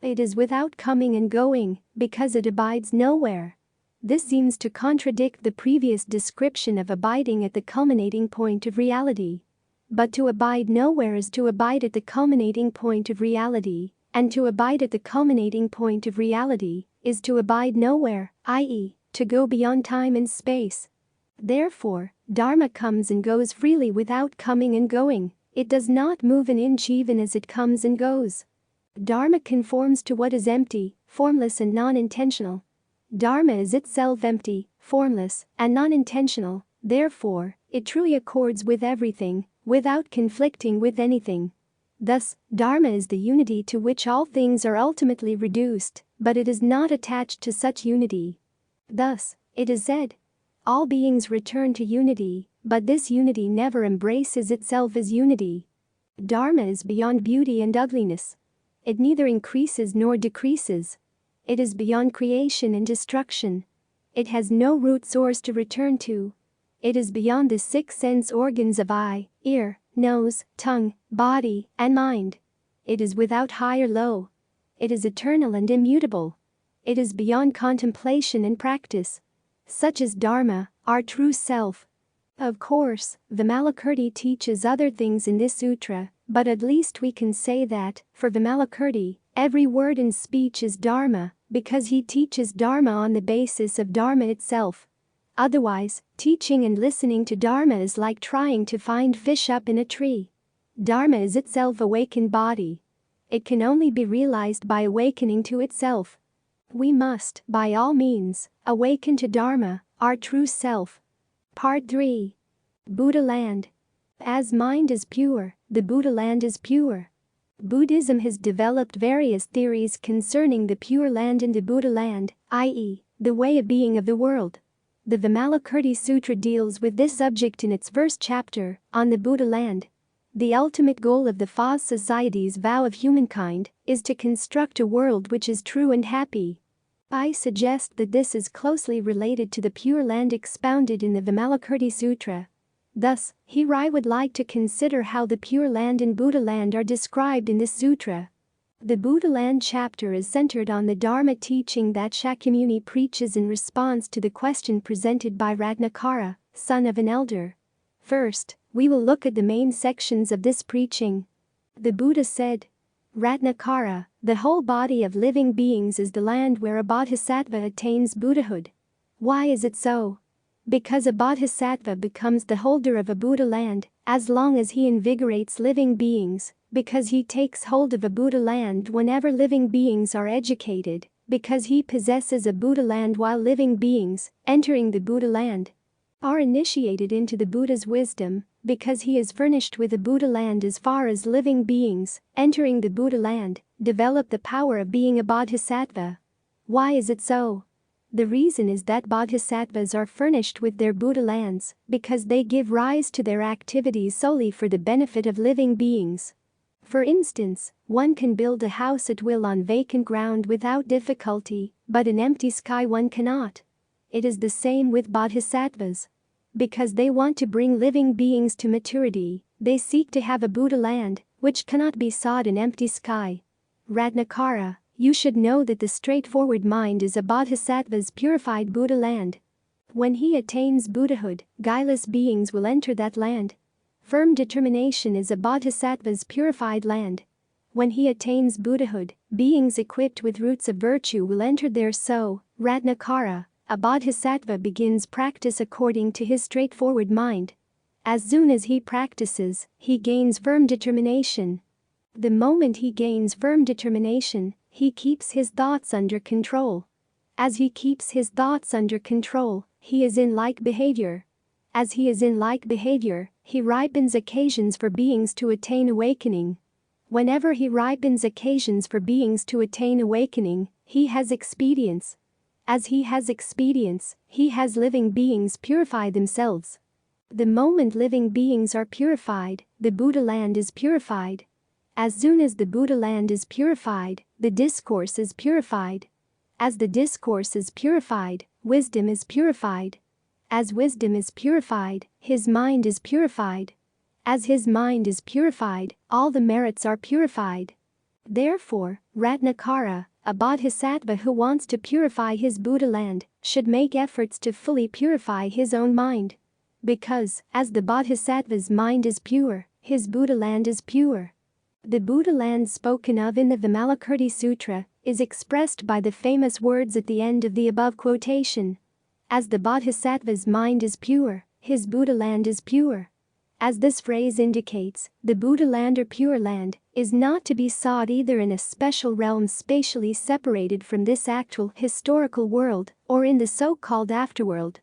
It is without coming and going, because it abides nowhere. This seems to contradict the previous description of abiding at the culminating point of reality. But to abide nowhere is to abide at the culminating point of reality, and to abide at the culminating point of reality is to abide nowhere, i.e., to go beyond time and space. Therefore, Dharma comes and goes freely without coming and going. It does not move an inch even as it comes and goes. Dharma conforms to what is empty, formless and non-intentional. Dharma is itself empty, formless, and non-intentional, therefore, it truly accords with everything, without conflicting with anything. Thus, Dharma is the unity to which all things are ultimately reduced, but it is not attached to such unity. Thus, it is said, all beings return to unity, but this unity never embraces itself as unity. Dharma is beyond beauty and ugliness. It neither increases nor decreases. It is beyond creation and destruction. It has no root source to return to. It is beyond the six sense organs of eye, ear, nose, tongue, body, and mind. It is without high or low. It is eternal and immutable. It is beyond contemplation and practice. Such is Dharma, our true self. Of course, Vimalakirti teaches other things in this sutra, but at least we can say that, for Vimalakirti, every word and speech is Dharma, because he teaches Dharma on the basis of Dharma itself. Otherwise, teaching and listening to Dharma is like trying to find fish up in a tree. Dharma is itself awakened body. It can only be realized by awakening to itself. We must, by all means, awaken to Dharma, our true self. Part 3. Buddha land. As mind is pure, the Buddha land is pure. Buddhism has developed various theories concerning the pure land and the Buddha land, i.e., the way of being of the world. The Vimalakirti Sutra deals with this subject in its first chapter, on the Buddha land. The ultimate goal of the Fa Society's vow of humankind is to construct a world which is true and happy. I suggest that this is closely related to the Pure Land expounded in the Vimalakirti Sutra. Thus, here I would like to consider how the Pure Land and Buddha Land are described in this sutra. The Buddha Land chapter is centered on the Dharma teaching that Shakyamuni preaches in response to the question presented by Ratnakara, son of an elder. First, we will look at the main sections of this preaching. The Buddha said, Ratnakara, the whole body of living beings is the land where a bodhisattva attains Buddhahood. Why is it so? Because a bodhisattva becomes the holder of a Buddha land as long as he invigorates living beings, because he takes hold of a Buddha land whenever living beings are educated, because he possesses a Buddha land while living beings, entering the Buddha land, are initiated into the Buddha's wisdom, because he is furnished with a Buddha land as far as living beings, entering the Buddha land, develop the power of being a bodhisattva. Why is it so? The reason is that bodhisattvas are furnished with their Buddha lands because they give rise to their activities solely for the benefit of living beings. For instance, one can build a house at will on vacant ground without difficulty, but in empty sky one cannot. It is the same with bodhisattvas. Because they want to bring living beings to maturity, they seek to have a Buddha land, which cannot be sought in empty sky. Ratnakara, you should know that the straightforward mind is a bodhisattva's purified Buddha land. When he attains Buddhahood, guileless beings will enter that land. Firm determination is a bodhisattva's purified land. When he attains Buddhahood, beings equipped with roots of virtue will enter there. So, Ratnakara, a bodhisattva begins practice according to his straightforward mind. As soon as he practices, he gains firm determination. The moment he gains firm determination, he keeps his thoughts under control. As he keeps his thoughts under control, he is in like behavior. As he is in like behavior, he ripens occasions for beings to attain awakening. Whenever he ripens occasions for beings to attain awakening, he has expedience. As he has expedience, he has living beings purify themselves. The moment living beings are purified, the Buddha land is purified. As soon as the Buddha land is purified, the discourse is purified. As the discourse is purified, wisdom is purified. As wisdom is purified, his mind is purified. As his mind is purified, all the merits are purified. Therefore, Ratnakara, a bodhisattva who wants to purify his Buddha land, should make efforts to fully purify his own mind. Because, as the bodhisattva's mind is pure, his Buddha land is pure. The Buddha land spoken of in the Vimalakirti Sutra is expressed by the famous words at the end of the above quotation. As the bodhisattva's mind is pure, his Buddha land is pure. As this phrase indicates, the Buddha land or pure land is not to be sought either in a special realm spatially separated from this actual historical world or in the so-called afterworld.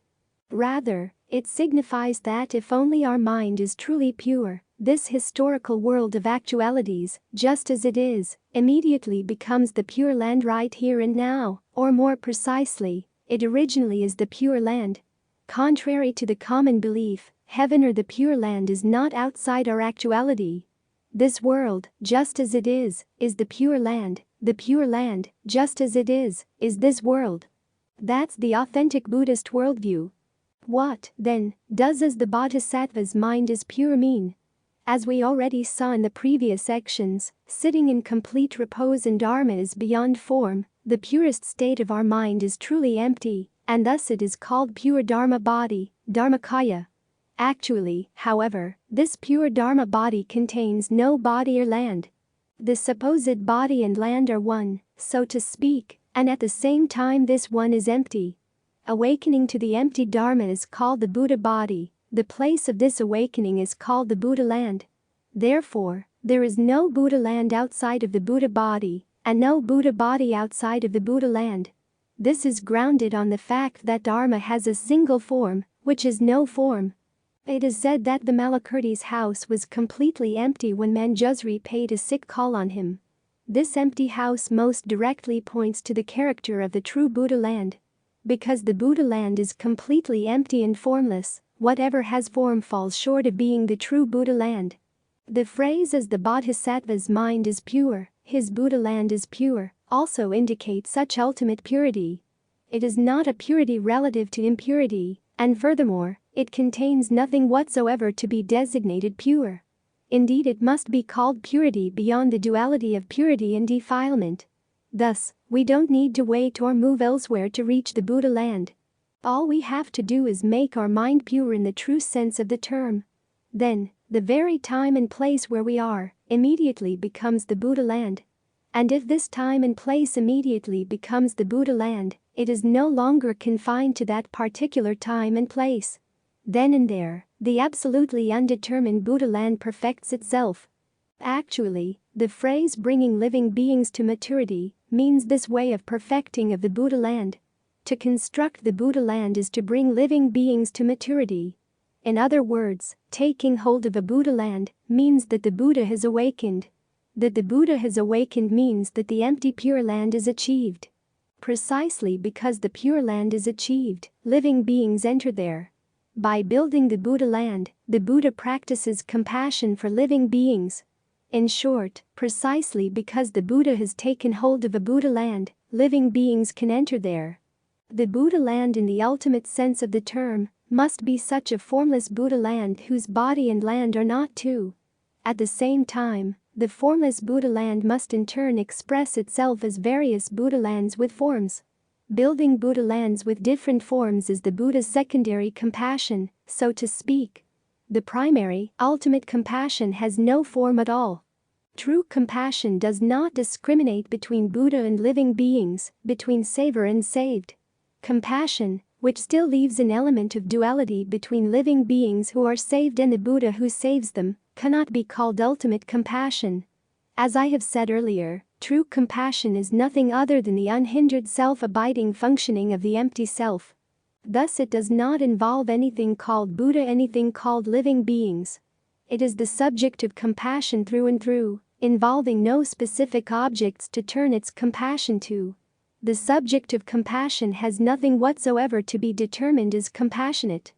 Rather, it signifies that if only our mind is truly pure, this historical world of actualities, just as it is, immediately becomes the pure land right here and now, or more precisely, it originally is the pure land. Contrary to the common belief, heaven or the pure land is not outside our actuality. This world, just as it is the pure land. The pure land, just as it is this world. That's the authentic Buddhist worldview. What, then, does as the bodhisattva's mind is pure mean? As we already saw in the previous sections, sitting in complete repose in Dharma is beyond form, the purest state of our mind is truly empty, and thus it is called pure Dharma body, Dharmakaya. Actually, however, this pure Dharma body contains no body or land. The supposed body and land are one, so to speak, and at the same time this one is empty. Awakening to the empty Dharma is called the Buddha body. The place of this awakening is called the Buddha land. Therefore, there is no Buddha land outside of the Buddha body, and no Buddha body outside of the Buddha land. This is grounded on the fact that Dharma has a single form, which is no form. It is said that Vimalakirti's house was completely empty when Manjusri paid a sick call on him. This empty house most directly points to the character of the true Buddha land. Because the Buddha land is completely empty and formless, whatever has form falls short of being the true Buddha land. The phrase as the bodhisattva's mind is pure, his Buddha land is pure, also indicates such ultimate purity. It is not a purity relative to impurity, and furthermore, It contains nothing whatsoever to be designated pure. Indeed, it must be called purity beyond the duality of purity and defilement. Thus, we don't need to wait or move elsewhere to reach the Buddha land. All we have to do is make our mind pure in the true sense of the term. Then, the very time and place where we are immediately becomes the Buddha land. And if this time and place immediately becomes the Buddha land, it is no longer confined to that particular time and place. Then and there, the absolutely undetermined Buddha land perfects itself. Actually, the phrase bringing living beings to maturity means this way of perfecting of the Buddha land. To construct the Buddha land is to bring living beings to maturity. In other words, taking hold of a Buddha land means that the Buddha has awakened. That the Buddha has awakened means that the empty pure land is achieved. Precisely because the pure land is achieved, living beings enter there. By building the Buddha land, the Buddha practices compassion for living beings. In short, precisely because the Buddha has taken hold of a Buddha land, living beings can enter there. The Buddha land in the ultimate sense of the term must be such a formless Buddha land whose body and land are not two. At the same time, the formless Buddha land must in turn express itself as various Buddha lands with forms. Building Buddha lands with different forms is the Buddha's secondary compassion, so to speak. The primary, ultimate compassion has no form at all. True compassion does not discriminate between Buddha and living beings, between saver and saved. Compassion, which still leaves an element of duality between living beings who are saved and the Buddha who saves them, cannot be called ultimate compassion. As I have said earlier, true compassion is nothing other than the unhindered self-abiding functioning of the empty self. Thus it does not involve anything called Buddha, anything called living beings. It is the subject of compassion through and through, involving no specific objects to turn its compassion to. The subject of compassion has nothing whatsoever to be determined as compassionate.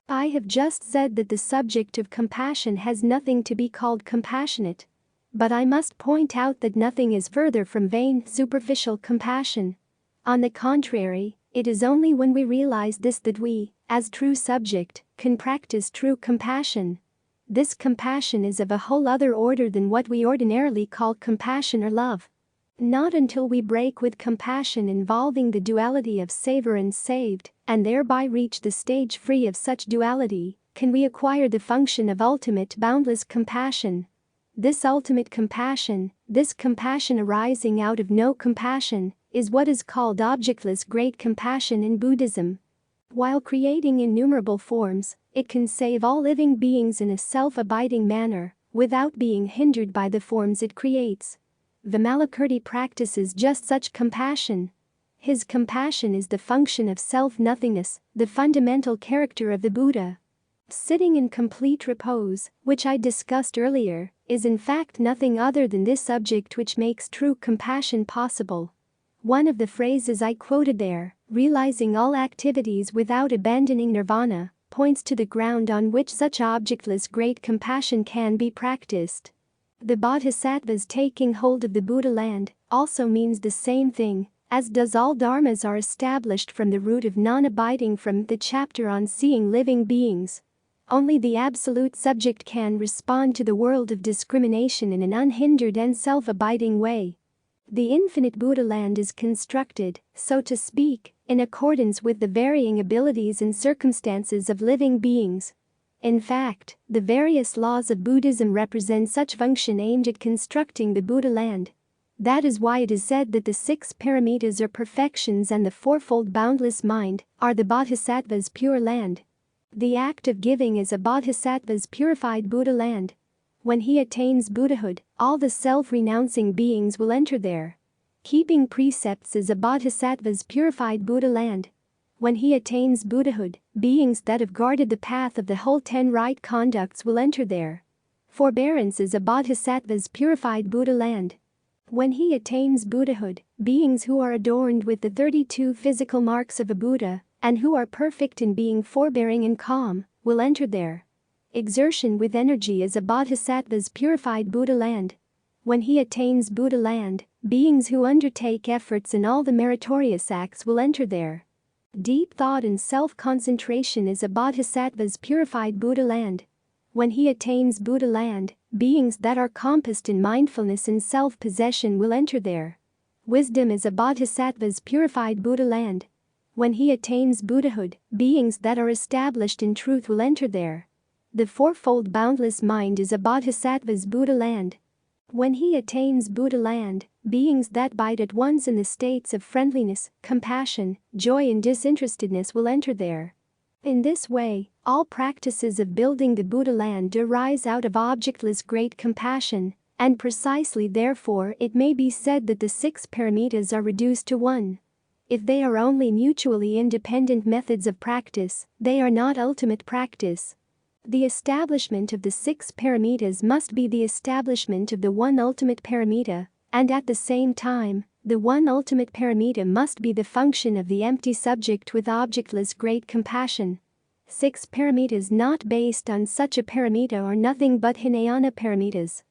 I have just said that the subject of compassion has nothing to be called compassionate. But I must point out that nothing is further from vain, superficial compassion. On the contrary, it is only when we realize this that we, as true subject, can practice true compassion. This compassion is of a whole other order than what we ordinarily call compassion or love. Not until we break with compassion involving the duality of saver and saved, and thereby reach the stage free of such duality, can we acquire the function of ultimate boundless compassion. This ultimate compassion, this compassion arising out of no compassion, is what is called objectless great compassion in Buddhism. While creating innumerable forms, it can save all living beings in a self-abiding manner, without being hindered by the forms it creates. Vimalakirti practices just such compassion. His compassion is the function of self-nothingness, the fundamental character of the Buddha. Sitting in complete repose, which I discussed earlier, is in fact nothing other than this subject which makes true compassion possible. One of the phrases I quoted there, realizing all activities without abandoning nirvana, points to the ground on which such objectless great compassion can be practiced. The Bodhisattvas taking hold of the Buddha land also means the same thing, as does all dharmas are established from the root of non-abiding from the chapter on seeing living beings. Only the absolute subject can respond to the world of discrimination in an unhindered and self-abiding way. The infinite Buddha land is constructed, so to speak, in accordance with the varying abilities and circumstances of living beings. In fact, the various laws of Buddhism represent such function aimed at constructing the Buddha land. That is why it is said that the 6 paramitas or perfections and the fourfold boundless mind are the Bodhisattva's pure land. The act of giving is a Bodhisattva's purified Buddha land. When he attains Buddhahood, all the self-renouncing beings will enter there. Keeping precepts is a Bodhisattva's purified Buddha land. When he attains Buddhahood, beings that have guarded the path of the whole 10 right conducts will enter there. Forbearance is a Bodhisattva's purified Buddha land. When he attains Buddhahood, beings who are adorned with the 32 physical marks of a Buddha, and who are perfect in being forbearing and calm, will enter there. Exertion with energy is a Bodhisattva's purified Buddha land. When he attains Buddha land, beings who undertake efforts in all the meritorious acts will enter there. Deep thought and self-concentration is a bodhisattva's purified Buddha land. When he attains Buddha land, beings that are compassed in mindfulness and self-possession will enter there. Wisdom is a bodhisattva's purified Buddha land. When he attains Buddhahood, beings that are established in truth will enter there. The fourfold boundless mind is a bodhisattva's Buddha land. When he attains Buddha land, beings that bide at once in the states of friendliness, compassion, joy and disinterestedness will enter there. In this way, all practices of building the Buddha land arise out of objectless great compassion, and precisely therefore it may be said that the 6 paramitas are reduced to 1. If they are only mutually independent methods of practice, they are not ultimate practice. The establishment of the 6 paramitas must be the establishment of the one ultimate paramita, and at the same time, the one ultimate paramita must be the function of the empty subject with objectless great compassion. 6 paramitas not based on such a paramita are nothing but Hinayana paramitas.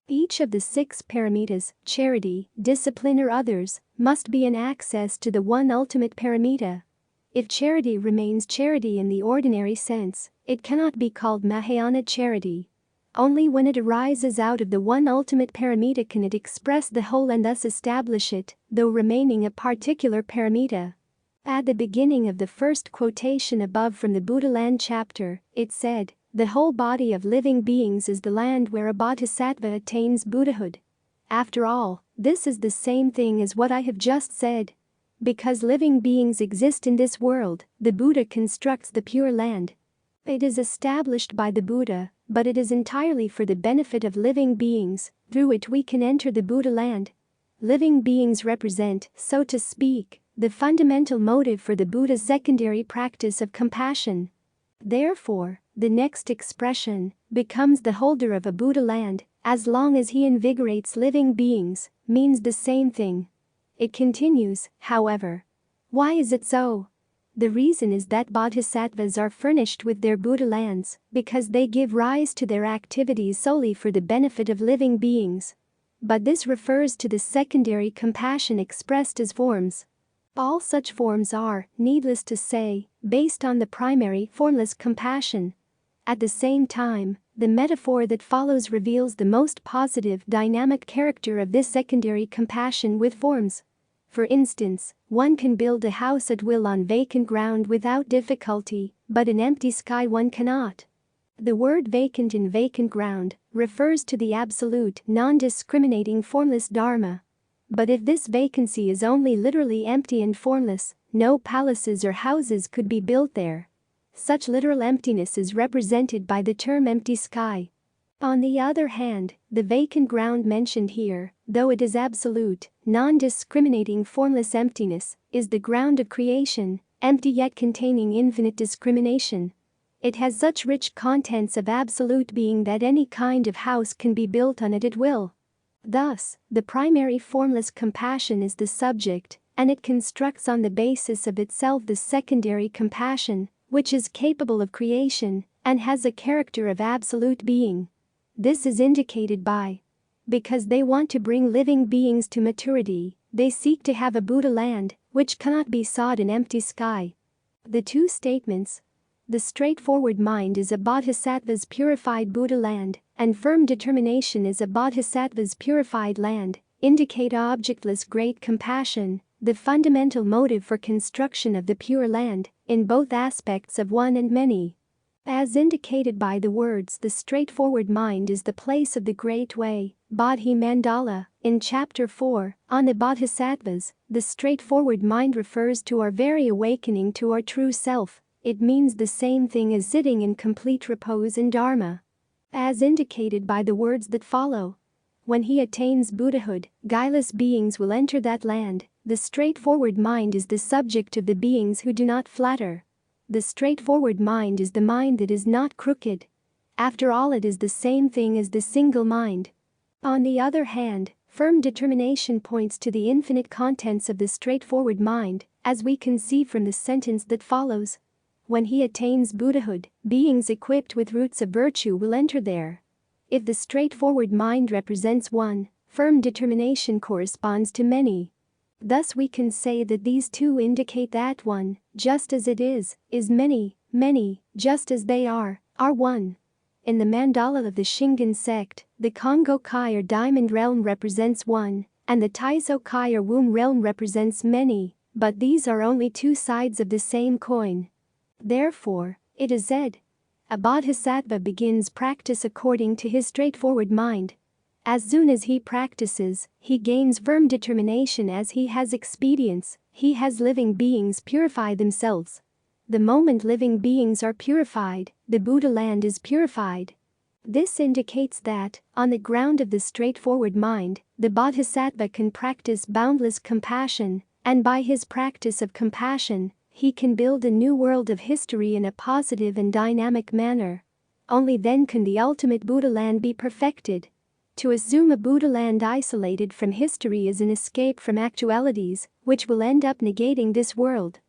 Each of the 6 paramitas, charity, discipline or others, must be an access to the one ultimate paramita. If charity remains charity in the ordinary sense, it cannot be called Mahayana charity. Only when it arises out of the one ultimate paramita can it express the whole and thus establish it, though remaining a particular paramita. At the beginning of the first quotation above from the Buddha land chapter, it said, "The whole body of living beings is the land where a bodhisattva attains Buddhahood." After all, this is the same thing as what I have just said. Because living beings exist in this world, the Buddha constructs the Pure Land. It is established by the Buddha, but it is entirely for the benefit of living beings, through it we can enter the Buddha land. Living beings represent, so to speak, the fundamental motive for the Buddha's secondary practice of compassion. Therefore, the next expression becomes the holder of a Buddha land, as long as he invigorates living beings, means the same thing. It continues, however. Why is it so? The reason is that bodhisattvas are furnished with their Buddha lands because they give rise to their activities solely for the benefit of living beings. But this refers to the secondary compassion expressed as forms. All such forms are, needless to say, based on the primary formless compassion. At the same time, the metaphor that follows reveals the most positive dynamic character of this secondary compassion with forms. For instance, one can build a house at will on vacant ground without difficulty, but an empty sky one cannot. The word vacant in vacant ground refers to the absolute, non-discriminating formless dharma. But if this vacancy is only literally empty and formless, no palaces or houses could be built there. Such literal emptiness is represented by the term empty sky. On the other hand, the vacant ground mentioned here, though it is absolute, non-discriminating formless emptiness, is the ground of creation, empty yet containing infinite discrimination. It has such rich contents of absolute being that any kind of house can be built on it at will. Thus, the primary formless compassion is the subject, and it constructs on the basis of itself the secondary compassion, which is capable of creation and has a character of absolute being. This is indicated by, because they want to bring living beings to maturity, they seek to have a Buddha land, which cannot be sought in empty sky. The two statements, the straightforward mind is a bodhisattva's purified Buddha land, and firm determination is a bodhisattva's purified land, indicate objectless great compassion, the fundamental motive for construction of the Pure Land, in both aspects of one and many. As indicated by the words, the straightforward mind is the place of the Great Way, Bodhi Mandala, in Chapter 4, on the Bodhisattvas, the straightforward mind refers to our very awakening to our true self. It means the same thing as sitting in complete repose in Dharma. As indicated by the words that follow. When he attains Buddhahood, guileless beings will enter that land. The straightforward mind is the subject of the beings who do not flatter. The straightforward mind is the mind that is not crooked. After all, it is the same thing as the single mind. On the other hand, firm determination points to the infinite contents of the straightforward mind, as we can see from the sentence that follows. When he attains Buddhahood, beings equipped with roots of virtue will enter there. If the straightforward mind represents one, firm determination corresponds to many. Thus we can say that these two indicate that one, just as it is many, many, just as they are one. In the mandala of the Shingon sect, the Kongo Kai or diamond realm represents one, and the Taiso Kai or womb realm represents many, but these are only two sides of the same coin. Therefore, it is said, a bodhisattva begins practice according to his straightforward mind. As soon as he practices, he gains firm determination as he has expedience, he has living beings purify themselves. The moment living beings are purified, the Buddha land is purified. This indicates that, on the ground of the straightforward mind, the bodhisattva can practice boundless compassion, and by his practice of compassion, he can build a new world of history in a positive and dynamic manner. Only then can the ultimate Buddha land be perfected. To assume a Buddha land isolated from history is an escape from actualities, which will end up negating this world.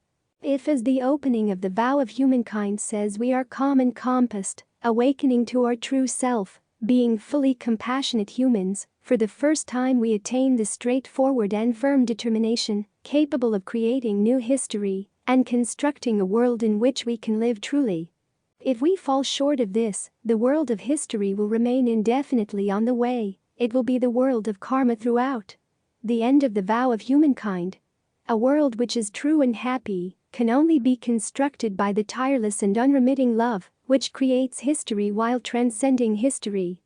If, as the opening of the vow of humankind says, we are calm and compassed, awakening to our true self, being fully compassionate humans, for the first time we attain the straightforward and firm determination, capable of creating new history, and constructing a world in which we can live truly. If we fall short of this, the world of history will remain indefinitely on the way, it will be the world of karma throughout. The end of the vow of humankind. A world which is true and happy can only be constructed by the tireless and unremitting love, which creates history while transcending history.